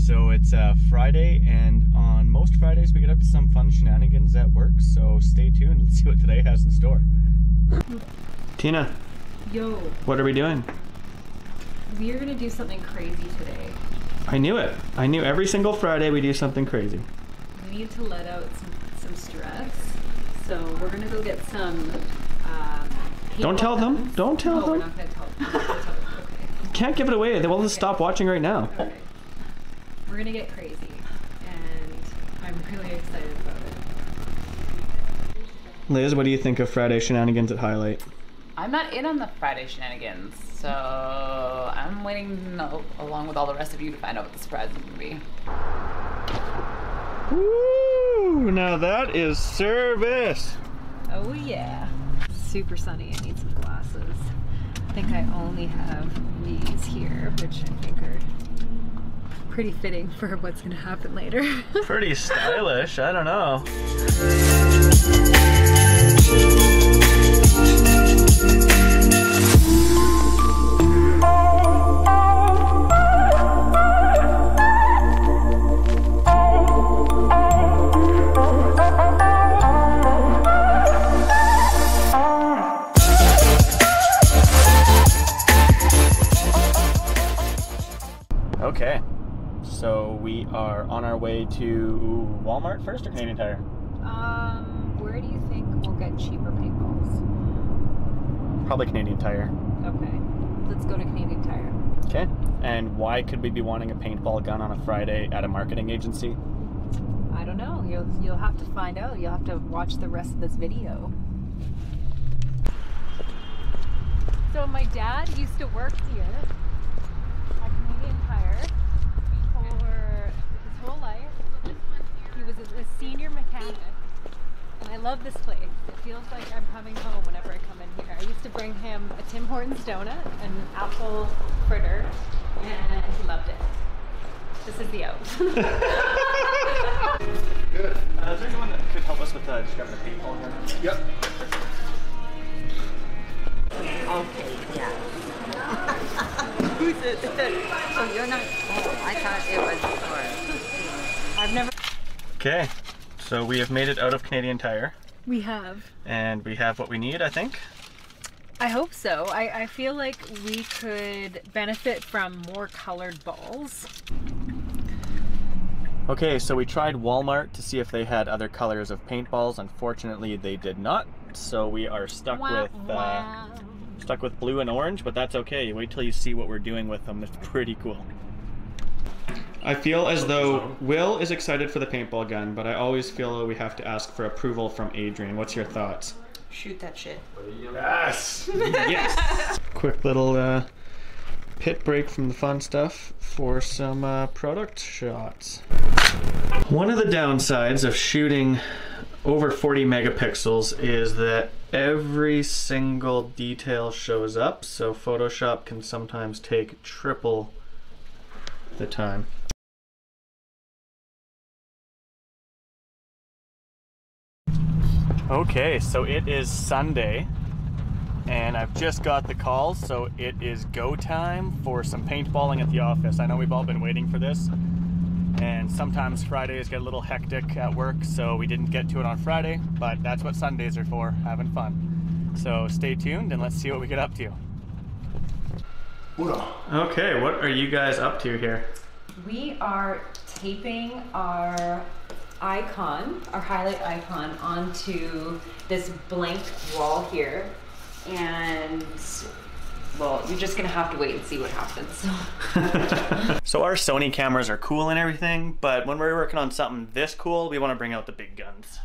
So it's Friday, and on most Fridays we get up to some fun shenanigans at work, so stay tuned. Let's see what today has in store. Tina. Yo. What are we doing? We are gonna do something crazy today. I knew it. I knew every single Friday we do something crazy. We need to let out some stress. So we're gonna go get some Don't tell them. Don't tell them. We're not gonna tell them. We're gonna tell them. Okay. Can't give it away. They will just stop watching right now. Okay. We're gonna get crazy, and I'm really excited about it. Liz, what do you think of Friday shenanigans at Hiilite? I'm not in on the Friday shenanigans, so I'm waiting along with all the rest of you to find out what the surprise is gonna be. Woo! Now that is service. Oh yeah. Super sunny. I need some glasses. I think I only have these here, which I think are pretty fitting for what's gonna happen later. Pretty stylish. I don't know. Okay, so we are on our way to Walmart first or Canadian Tire? Where do you think we'll get cheaper paintballs? Probably Canadian Tire. Okay, let's go to Canadian Tire. Okay, and why could we be wanting a paintball gun on a Friday at a marketing agency? I don't know. You'll have to find out. You'll have to watch the rest of this video. So my dad used to work here at Canadian Tire for his whole life. He was a senior mechanic, and I love this place. It feels like I'm coming home whenever I come in here. I used to bring him a Tim Hortons donut and an apple fritter, and he loved it. This is the out. Good. Is there anyone that could help us with just grabbing the paintball gun? Yep. Okay, yeah. Who's it? Oh, you're not. Oh, I thought it was for. I've never. Okay, so we have made it out of Canadian Tire. We have. And we have what we need, I think. I hope so. I feel like we could benefit from more colored balls. Okay, so we tried Walmart to see if they had other colors of paintballs. Unfortunately, they did not. So we are stuck with blue and orange, but that's okay. Wait till you see what we're doing with them. It's pretty cool. I feel as though Will is excited for the paintball gun, but I always feel we have to ask for approval from Adrian. What's your thoughts? Shoot that shit. Yes! Yes! Quick little pit break from the fun stuff for some product shots. One of the downsides of shooting over 40 megapixels is that every single detail shows up, so Photoshop can sometimes take triple the time. Okay, so it is Sunday, and I've just got the call, so it is go time for some paintballing at the office. I know we've all been waiting for this, and sometimes Fridays get a little hectic at work, so we didn't get to it on Friday, but that's what Sundays are for, having fun. So stay tuned and let's see what we get up to. Okay, what are you guys up to here? We are taping our icon, our Hiilite icon, onto this blank wall here, and well, you're just gonna have to wait and see what happens. So our Sony cameras are cool and everything, but when we're working on something this cool, we want to bring out the big guns.